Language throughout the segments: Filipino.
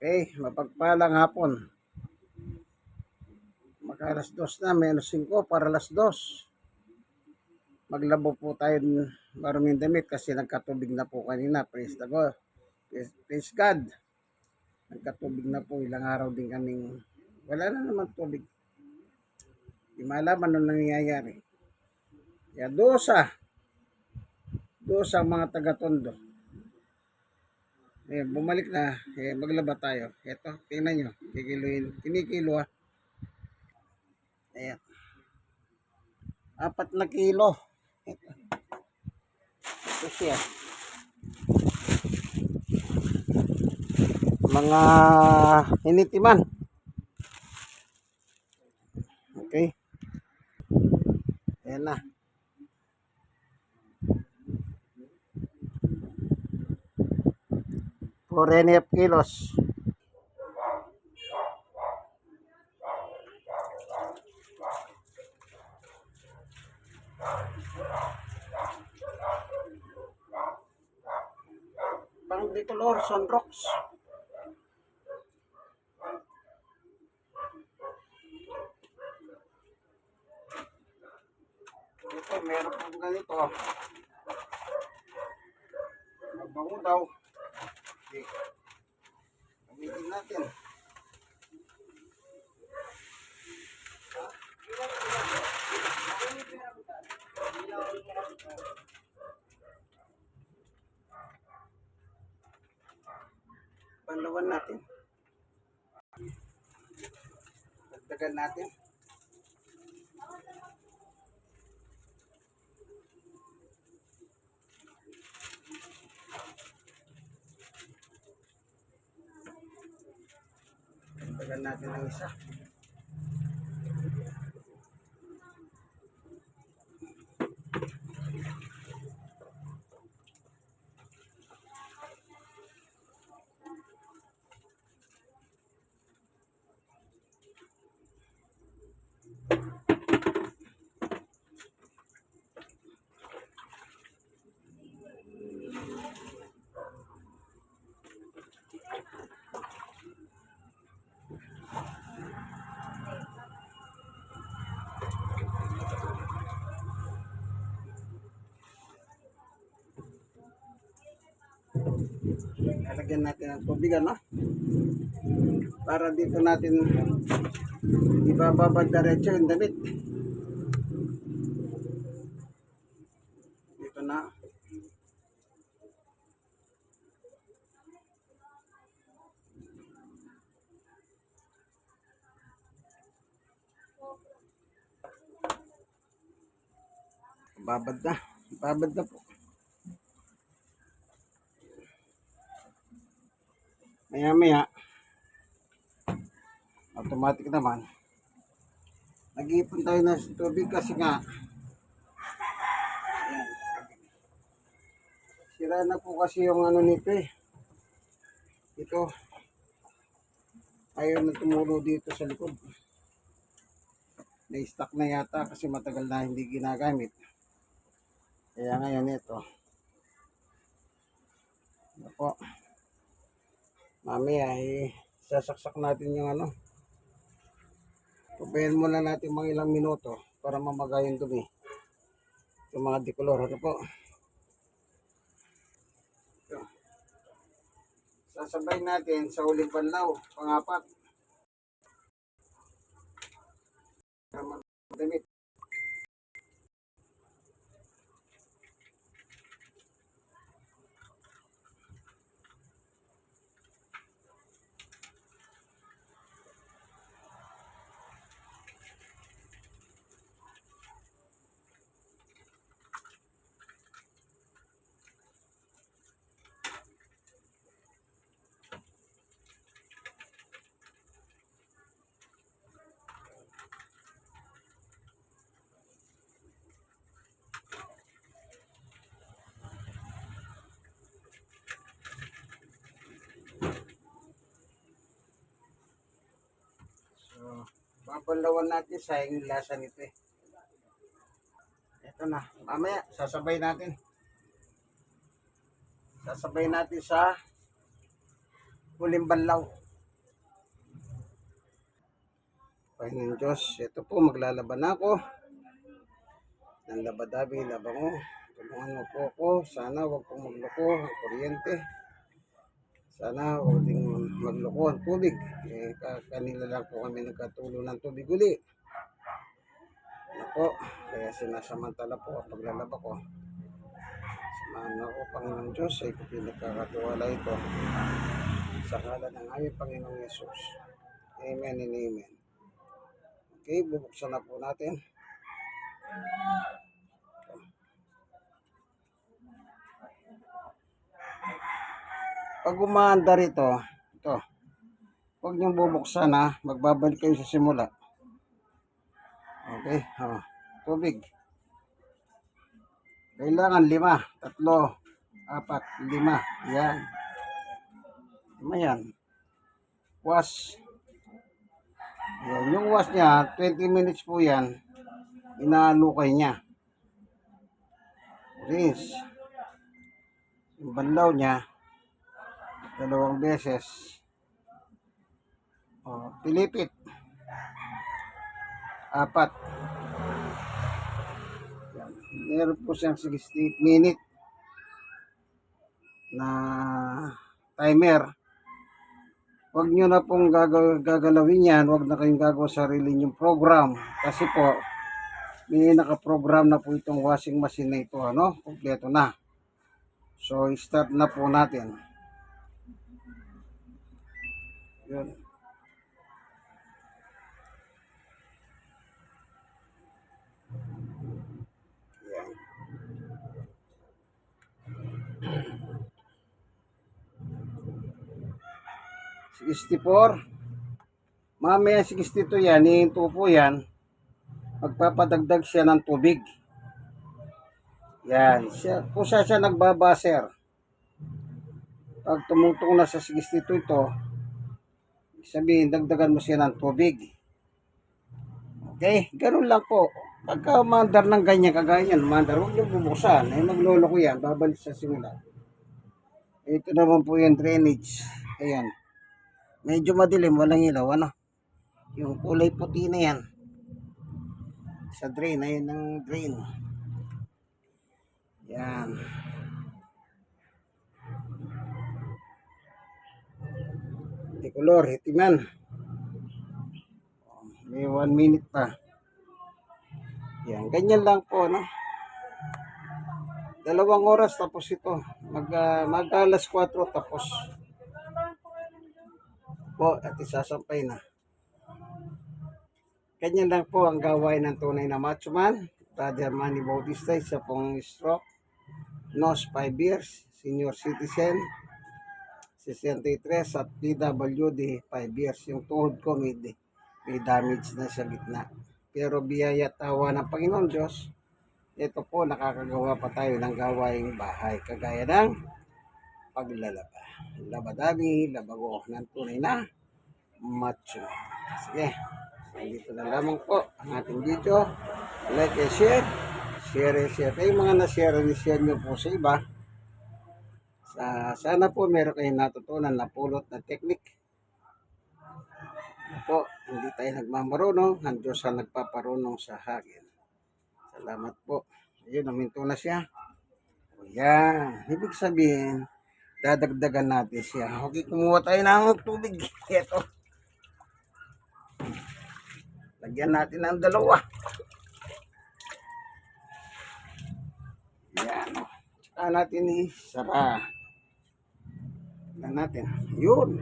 Okay, mapagpalang hapon. Maka alas 2 na, menos 5 para alas 2. Maglabo po tayo ng maruming damit kasi nagkatubig na po kanina. Praise the God. Praise God. Nagkatubig na po. Ilang araw din kaming wala na naman tubig. Di malaman ano nangyayari. Kaya dosa mga taga-Tondo. Eh, bumalik na. Eh, maglaba tayo. Ito, tingnan nyo. Kinikilo ah. Ayan. 4 na kilo. Ito siya. Mga hinitiman. Okay. Ayan na. For any of kilos. Pang Bicolor, Sunrocks. Ito, meron pong ganito. Mabango daw. Okay. Gamitin natin. Panlawan natin. Dagdagan natin. Dagdagan natin ang isa. Lalagyan natin ng tubig, ano? Para dito natin ibababad diretso yung damit. Dito na. Babad na. Babad na po. Maya-maya, automatic naman. Nag-iipon tayo ng tubig kasi nga, ayan, sira na po kasi yung ano nito eh. Ito, ayaw na tumulo dito sa likod. Na-stuck na yata kasi matagal na hindi ginagamit. Kaya ngayon ito. Ano po. Mamaya sasaksak natin yung ano. Tubayan muna natin mga ilang minuto para mamagay yung dumi. Yung mga dikolor. Ano po. Ito. Sasabay natin sa huling panlaw. Pang-4. Para magdamit. Babanlawan natin sa yung lasa nito eh. Ito na. Mamaya, sasabay natin. Sasabay natin sa huling banlaw. Panginoon Diyos. Ito po, maglalaban ako ng labadabi, labango. Tulungan mo po ako. Sana huwag pong magloko ang kuryente. Sana huwag din magloko ang tubig. Kanila lang po kami nagkatulo ng tubig uli. Ano po, kaya sinasamantala po ang paglalaba ko. Samahan ako, Panginoon Diyos, ay pinagkakatiwala ito sa ngalan ng aming Panginoong Yesus. Amen and amen. Okay, bubuksan na po natin. Pag umaandar ito, huwag niyong bubuksan ha, magbabalik kayo sa simula. Okay, tubig. Kailangan 5, 3, 4, 5. Yan. 5 yan. Wash. Yan. Yung wash niya, 20 minutes po yan. Inaalukay niya. Rinse. Yung banlaw niya, 2 beses. Pilipit. 4. Yan. Meron po siyang 68 minute na timer. Huwag nyo na pong gagalawin yan. Huwag na kayong gagawa sarili yung program. Kasi po, may nakaprogram na po itong washing machine na ito. Kompleto na. So, start na po natin. Yun. Yan. $64. Mamaya 62 yan. Hihinto po yan. Magpapadagdag siya ng tubig. Yan. Kung siya nagbabaser. Pag tumutong na sa 62 ito, sabihin, dagdagan mo siya ng tubig. Okay? Ganun lang po. Pagka umandar ng ganyan, kagaya yan, umandar, huwag niyo bubuksan. Maglolo ko yan, babalik sa simula. Ito naman po yung drainage. Ayan. Medyo madilim, walang ilaw, yung kulay puti na yan. Sa drain, ayun ang drain. Yan. Color, hitiman. May 1 minute pa. Yan, ganyan lang po, 2 oras tapos ito. Mag alas 4 tapos. Po, at isasampay na. Ganyan lang po ang gawain ng tunay na macho man. Brother Manny Bautista, isa pong stroke. Nose 5 years. Senior citizen. 63 at PWD 5 years. Yung tuhod ko may damage na sa gitna. Pero biyaya at tawa ng Panginoon Diyos, ito po nakakagawa pa tayo ng gawaing bahay. Kagaya ng paglalaba. Labadabi, labago ng tunay na macho. Sige. Dito na lamang po ang ating video. Like and share. Share and share. Kayo mga na-share and share nyo po sa iba. Sana po meron kayong natutunan na pulot na technique. Po, hindi tayo nagmamarunong. Ang Diyos ang nagpaparunong sa akin. Salamat po. Ayun, naminto na siya. O yan. Ibig sabihin, dadagdagan natin siya. Okay, kumuha tayo ng tubig. Ito. Lagyan natin ng 2. Yan. Tsaka natin isara. Tignan natin. Yun.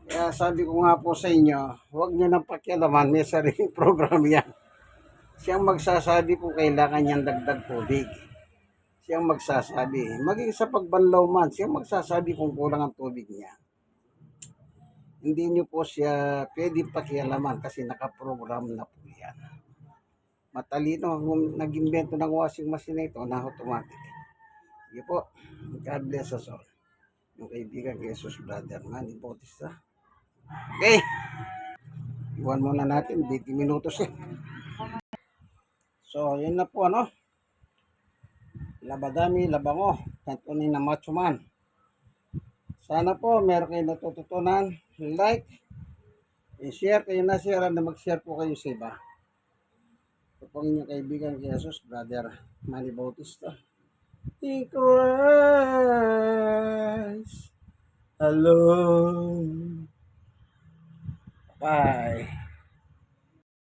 Kaya sabi ko nga po sa inyo, huwag nyo nang pakialaman. May sariling program yan. Siyang magsasabi kung kailangan niyang dagdag tubig. Siyang magsasabi. Maging sa pagbanlaw man, siyang magsasabi kung kulang ang tubig niya. Hindi nyo po siya pwedeng pakialaman kasi nakaprogram na po yan. Matalino ang nag-invento ng washing machine na ito na automatic. Sige po. God bless us all. Yung kaibigan kay Jesus, Brother Manny Bautista. Okay. Iwan muna natin. 20 minutos So, yun na po labadami, labango. Tunay na macho man. Sana po meron kayo natututunan. Like, i-share kayo na share na mag-share po kayo sa iba. Ito po ang inyong kaibigan kay Jesus, Brother Manny Bautista. In Christ alone. Bye.